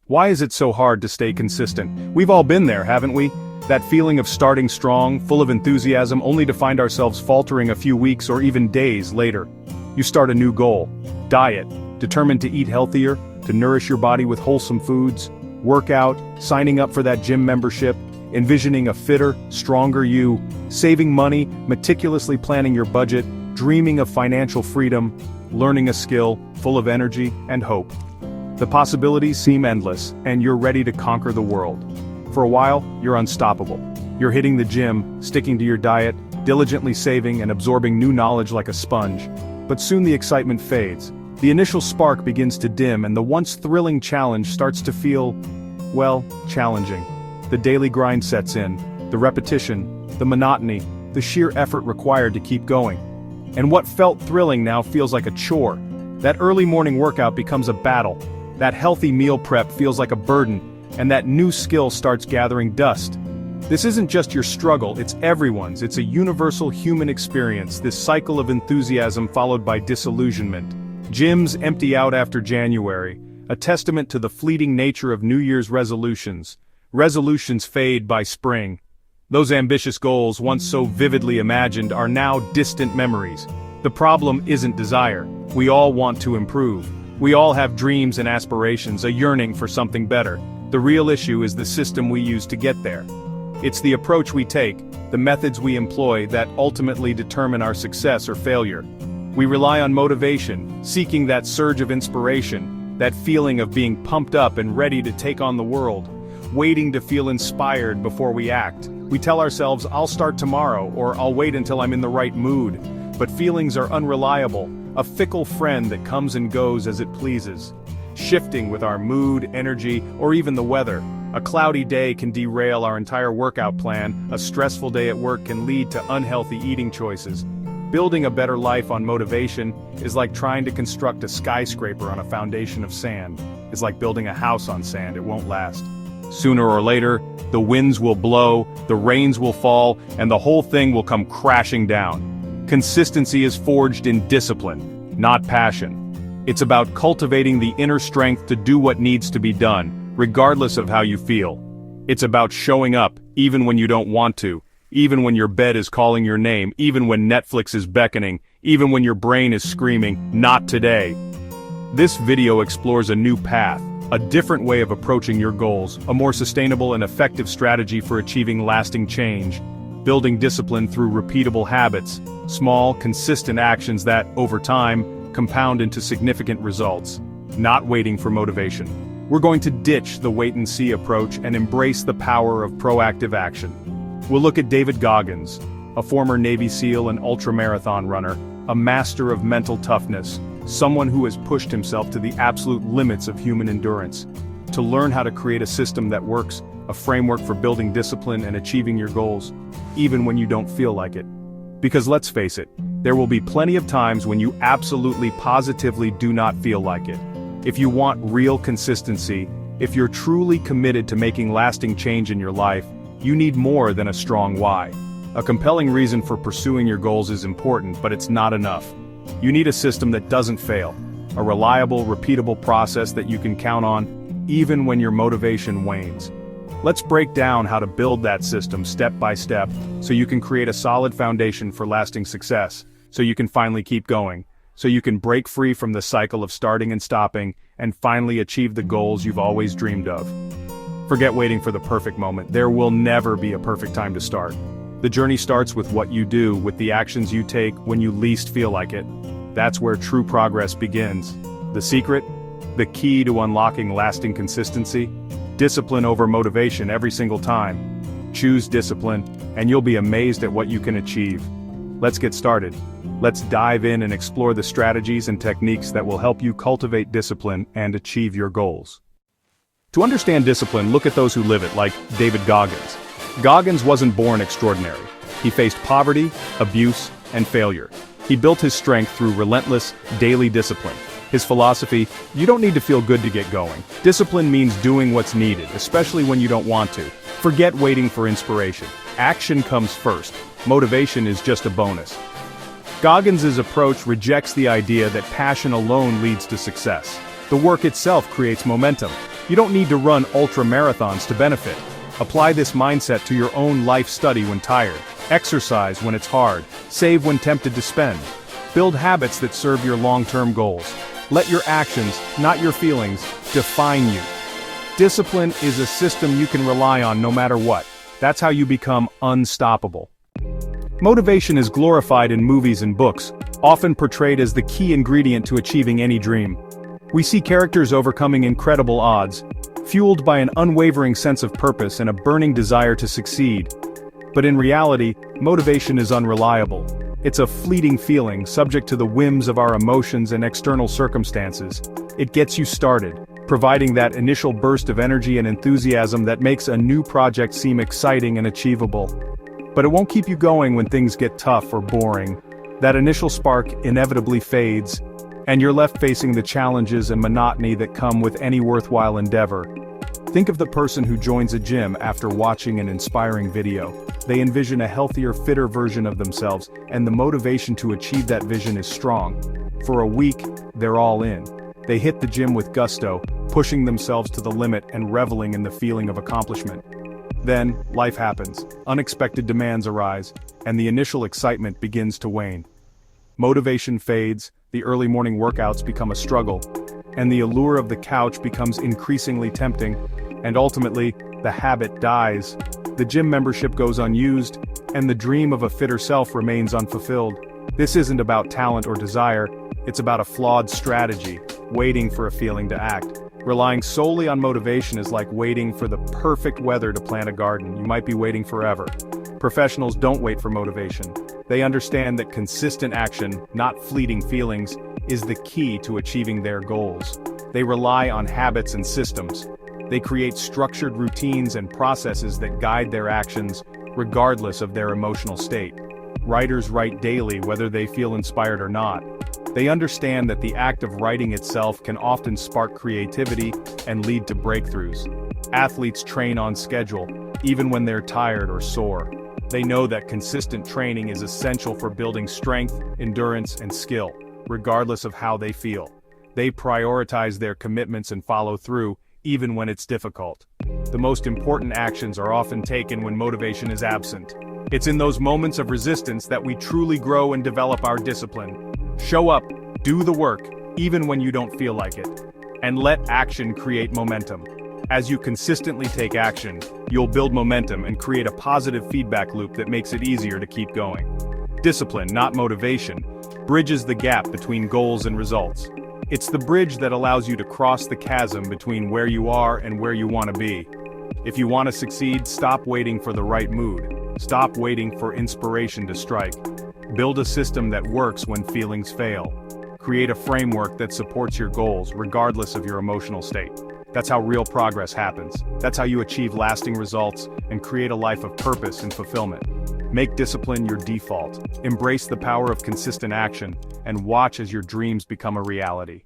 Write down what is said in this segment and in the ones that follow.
Why is it so hard to stay consistent? We've all been there, haven't we? That feeling of starting strong, full of enthusiasm, only to find ourselves faltering a few weeks or even days later. You start a new goal. Diet. Determined to eat healthier, to nourish your body with wholesome foods. Workout, signing up for that gym membership, envisioning a fitter, stronger you, saving money, meticulously planning your budget, dreaming of financial freedom, learning a skill, full of energy and hope. The possibilities seem endless, and you're ready to conquer the world. For a while, you're unstoppable. You're hitting the gym, sticking to your diet, diligently saving and absorbing new knowledge like a sponge. But soon the excitement fades. The initial spark begins to dim and the once thrilling challenge starts to feel, well, challenging. The daily grind sets in, the repetition, the monotony, the sheer effort required to keep going. And what felt thrilling now feels like a chore. That early morning workout becomes a battle. That healthy meal prep feels like a burden, and that new skill starts gathering dust. This isn't just your struggle, it's everyone's. It's a universal human experience, this cycle of enthusiasm followed by disillusionment. Gyms empty out after January, a testament to the fleeting nature of New Year's resolutions. Resolutions fade by spring. Those ambitious goals, once so vividly imagined, are now distant memories. The problem isn't desire. We all want to improve. We all have dreams and aspirations, a yearning for something better. The real issue is the system we use to get there. It's the approach we take, the methods we employ that ultimately determine our success or failure. We rely on motivation, seeking that surge of inspiration, that feeling of being pumped up and ready to take on the world, waiting to feel inspired before we act. We tell ourselves, I'll start tomorrow, or I'll wait until I'm in the right mood. But feelings are unreliable, a fickle friend that comes and goes as it pleases, shifting with our mood, energy, or even the weather. A cloudy day can derail our entire workout plan, a stressful day at work can lead to unhealthy eating choices. Building a better life on motivation is like trying to construct a skyscraper on a foundation of sand. It's like building a house on sand, it won't last. Sooner or later, the winds will blow, the rains will fall, and the whole thing will come crashing down. Consistency is forged in discipline, not passion. It's about cultivating the inner strength to do what needs to be done, regardless of how you feel. It's about showing up, even when you don't want to, even when your bed is calling your name, even when Netflix is beckoning, even when your brain is screaming, not today. This video explores a new path, a different way of approaching your goals, a more sustainable and effective strategy for achieving lasting change, building discipline through repeatable habits, small, consistent actions that, over time, compound into significant results, not waiting for motivation. We're going to ditch the wait-and-see approach and embrace the power of proactive action. We'll look at David Goggins, a former Navy SEAL and ultramarathon runner, a master of mental toughness, someone who has pushed himself to the absolute limits of human endurance. To learn how to create a system that works, a framework for building discipline and achieving your goals, even when you don't feel like it. Because let's face it, there will be plenty of times when you absolutely positively do not feel like it. If you want real consistency, if you're truly committed to making lasting change in your life, you need more than a strong why. A compelling reason for pursuing your goals is important, but it's not enough. You need a system that doesn't fail, a reliable, repeatable process that you can count on, even when your motivation wanes. Let's break down how to build that system step by step, so you can create a solid foundation for lasting success, so you can finally keep going, so you can break free from the cycle of starting and stopping, and finally achieve the goals you've always dreamed of. Forget waiting for the perfect moment. There will never be a perfect time to start. The journey starts with what you do, with the actions you take when you least feel like it. That's where true progress begins. The secret? The key to unlocking lasting consistency? Discipline over motivation every single time. Choose discipline, and you'll be amazed at what you can achieve. Let's get started. Let's dive in and explore the strategies and techniques that will help you cultivate discipline and achieve your goals. To understand discipline, look at those who live it, like David Goggins. Goggins wasn't born extraordinary. He faced poverty, abuse, and failure. He built his strength through relentless, daily discipline. His philosophy: you don't need to feel good to get going. Discipline means doing what's needed, especially when you don't want to. Forget waiting for inspiration. Action comes first. Motivation is just a bonus. Goggins' approach rejects the idea that passion alone leads to success. The work itself creates momentum. You don't need to run ultra marathons to benefit. Apply this mindset to your own life study when tired. Exercise when it's hard. Save when tempted to spend. Build habits that serve your long-term goals. Let your actions, not your feelings, define you. Discipline is a system you can rely on no matter what. That's how you become unstoppable. Motivation is glorified in movies and books, often portrayed as the key ingredient to achieving any dream. We see characters overcoming incredible odds, fueled by an unwavering sense of purpose and a burning desire to succeed. But in reality, motivation is unreliable. It's a fleeting feeling, subject to the whims of our emotions and external circumstances. It gets you started, providing that initial burst of energy and enthusiasm that makes a new project seem exciting and achievable. But it won't keep you going when things get tough or boring. That initial spark inevitably fades, and you're left facing the challenges and monotony that come with any worthwhile endeavor. Think of the person who joins a gym after watching an inspiring video. They envision a healthier, fitter version of themselves, and the motivation to achieve that vision is strong. For a week, they're all in. They hit the gym with gusto, pushing themselves to the limit and reveling in the feeling of accomplishment. Then, life happens. Unexpected demands arise, and the initial excitement begins to wane. Motivation fades, the early morning workouts become a struggle, and the allure of the couch becomes increasingly tempting, and ultimately, the habit dies. The gym membership goes unused, and the dream of a fitter self remains unfulfilled. This isn't about talent or desire, it's about a flawed strategy, waiting for a feeling to act. Relying solely on motivation is like waiting for the perfect weather to plant a garden. You might be waiting forever. Professionals don't wait for motivation. They understand that consistent action, not fleeting feelings, is the key to achieving their goals. They rely on habits and systems. They create structured routines and processes that guide their actions, regardless of their emotional state. Writers write daily whether they feel inspired or not. They understand that the act of writing itself can often spark creativity and lead to breakthroughs. Athletes train on schedule, even when they're tired or sore. They know that consistent training is essential for building strength, endurance, and skill, regardless of how they feel. They prioritize their commitments and follow through, even when it's difficult. The most important actions are often taken when motivation is absent. It's in those moments of resistance that we truly grow and develop our discipline. Show up, do the work, even when you don't feel like it. And let action create momentum. As you consistently take action, you'll build momentum and create a positive feedback loop that makes it easier to keep going. Discipline, not motivation, bridges the gap between goals and results. It's the bridge that allows you to cross the chasm between where you are and where you want to be. If you want to succeed, stop waiting for the right mood. Stop waiting for inspiration to strike. Build a system that works when feelings fail. Create a framework that supports your goals, regardless of your emotional state. That's how real progress happens. That's how you achieve lasting results and create a life of purpose and fulfillment. Make discipline your default. Embrace the power of consistent action, and watch as your dreams become a reality.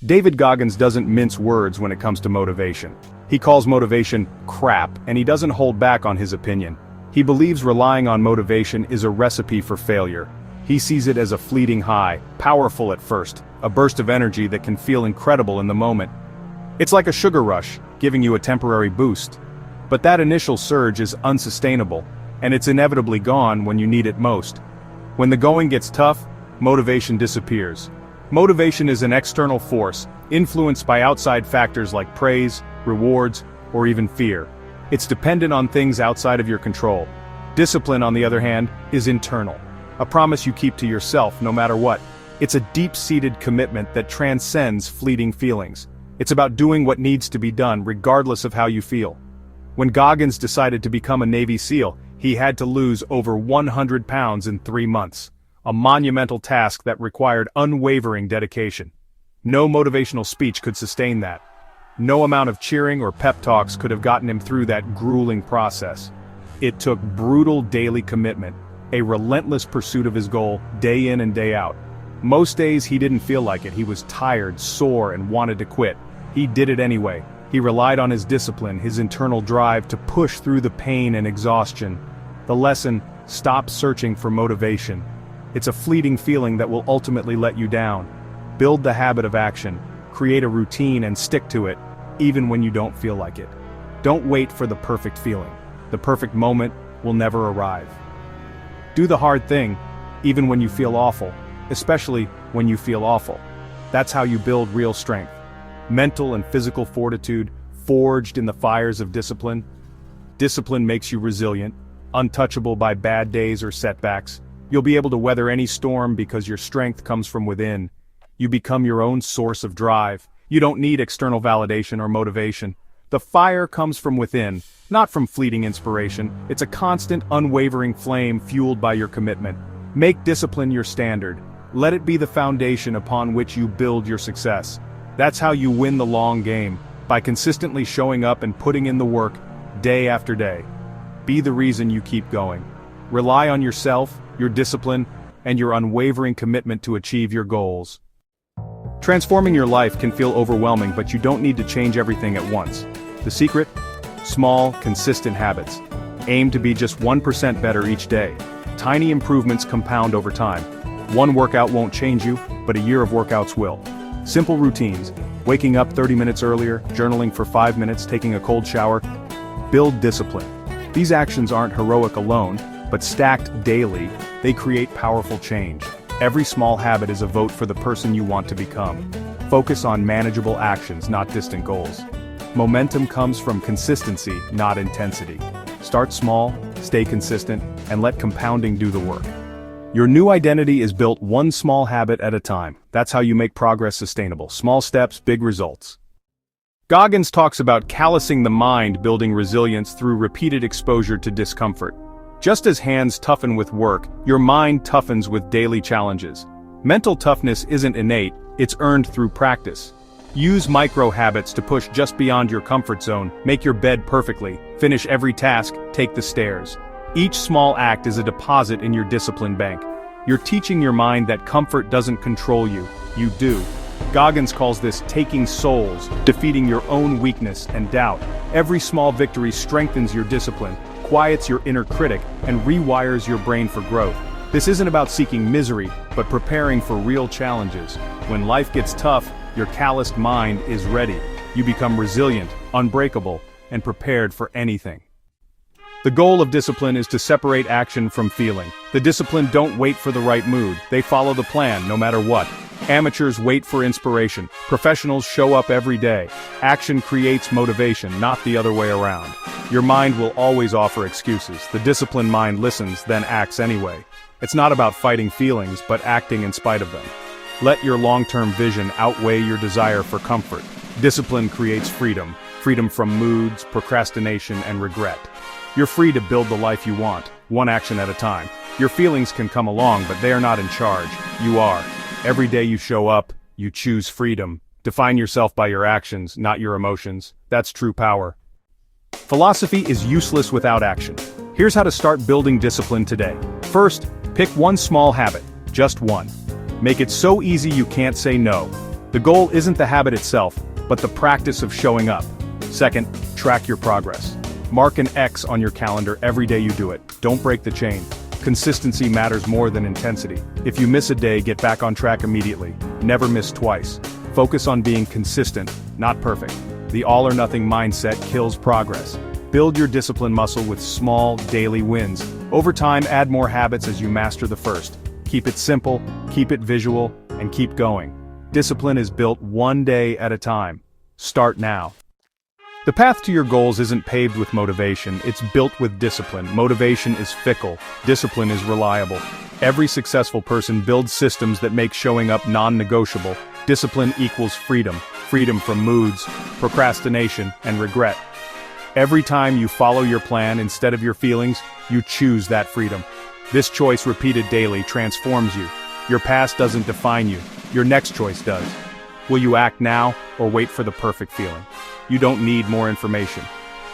David Goggins doesn't mince words when it comes to motivation. He calls motivation crap, and he doesn't hold back on his opinion. He believes relying on motivation is a recipe for failure. He sees it as a fleeting high, powerful at first, a burst of energy that can feel incredible in the moment. It's like a sugar rush, giving you a temporary boost. But that initial surge is unsustainable, and it's inevitably gone when you need it most. When the going gets tough, motivation disappears. Motivation is an external force, influenced by outside factors like praise, rewards, or even fear. It's dependent on things outside of your control. Discipline, on the other hand, is internal. A promise you keep to yourself no matter what. It's a deep-seated commitment that transcends fleeting feelings. It's about doing what needs to be done regardless of how you feel. When Goggins decided to become a Navy SEAL, he had to lose over 100 pounds in 3 months. A monumental task that required unwavering dedication. No motivational speech could sustain that. No amount of cheering or pep talks could have gotten him through that grueling process. It took brutal daily commitment, a relentless pursuit of his goal, day in and day out. Most days he didn't feel like it. He was tired, sore, and wanted to quit. He did it anyway. He relied on his discipline, his internal drive to push through the pain and exhaustion. The lesson: stop searching for motivation. It's a fleeting feeling that will ultimately let you down. Build the habit of action, create a routine and stick to it, even when you don't feel like it. Don't wait for the perfect feeling. The perfect moment will never arrive. Do the hard thing, even when you feel awful, especially when you feel awful. That's how you build real strength. Mental and physical fortitude, forged in the fires of discipline. Discipline makes you resilient, untouchable by bad days or setbacks. You'll be able to weather any storm because your strength comes from within. You become your own source of drive. You don't need external validation or motivation. The fire comes from within, not from fleeting inspiration. It's a constant, unwavering flame fueled by your commitment. Make discipline your standard. Let it be the foundation upon which you build your success. That's how you win the long game, by consistently showing up and putting in the work, day after day. Be the reason you keep going. Rely on yourself, your discipline, and your unwavering commitment to achieve your goals. Transforming your life can feel overwhelming, but you don't need to change everything at once. The secret? Small, consistent habits. Aim to be just 1% better each day. Tiny improvements compound over time. One workout won't change you, but a year of workouts will. Simple routines. Waking up 30 minutes earlier, journaling for 5 minutes, taking a cold shower. Build discipline. These actions aren't heroic alone, but stacked daily, they create powerful change. Every small habit is a vote for the person you want to become. Focus on manageable actions, not distant goals. Momentum comes from consistency, not intensity. Start small, stay consistent, and let compounding do the work. Your new identity is built one small habit at a time. That's how you make progress sustainable. Small steps, big results. Goggins talks about callousing the mind, building resilience through repeated exposure to discomfort. Just as hands toughen with work, your mind toughens with daily challenges. Mental toughness isn't innate, it's earned through practice. Use micro habits to push just beyond your comfort zone. Make your bed perfectly, finish every task, take the stairs. Each small act is a deposit in your discipline bank. You're teaching your mind that comfort doesn't control you, you do. Goggins calls this taking souls, defeating your own weakness and doubt. Every small victory strengthens your discipline, quiets your inner critic, and rewires your brain for growth. This isn't about seeking misery, but preparing for real challenges. When life gets tough, your calloused mind is ready. You become resilient, unbreakable, and prepared for anything. The goal of discipline is to separate action from feeling. The disciplined don't wait for the right mood, they follow the plan, no matter what. Amateurs wait for inspiration. Professionals show up every day. Action creates motivation, not the other way around. Your mind will always offer excuses. The disciplined mind listens, then acts anyway. It's not about fighting feelings, but acting in spite of them. Let your long-term vision outweigh your desire for comfort. Discipline creates freedom. Freedom from moods, procrastination, and regret. You're free to build the life you want, one action at a time. Your feelings can come along, but they are not in charge. You are. Every day you show up, you choose freedom. Define yourself by your actions, not your emotions. That's true power. Philosophy is useless without action. Here's how to start building discipline today. First, pick one small habit, just one. Make it so easy you can't say no. The goal isn't the habit itself, but the practice of showing up. Second, track your progress. Mark an X on your calendar every day you do it. Don't break the chain. Consistency matters more than intensity. If you miss a day, get back on track immediately. Never miss twice. Focus on being consistent, not perfect. The all-or-nothing mindset kills progress. Build your discipline muscle with small, daily wins. Over time, add more habits as you master the first. Keep it simple, keep it visual, and keep going. Discipline is built one day at a time. Start now. The path to your goals isn't paved with motivation, it's built with discipline. Motivation is fickle, discipline is reliable. Every successful person builds systems that make showing up non-negotiable. Discipline equals freedom, freedom from moods, procrastination, and regret. Every time you follow your plan instead of your feelings, you choose that freedom. This choice repeated daily transforms you. Your past doesn't define you, your next choice does. Will you act now, or wait for the perfect feeling? You don't need more information.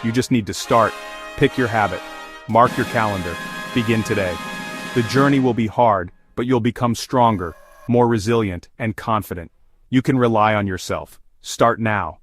You just need to start. Pick your habit. Mark your calendar. Begin today. The journey will be hard, but you'll become stronger, more resilient, and confident. You can rely on yourself. Start now.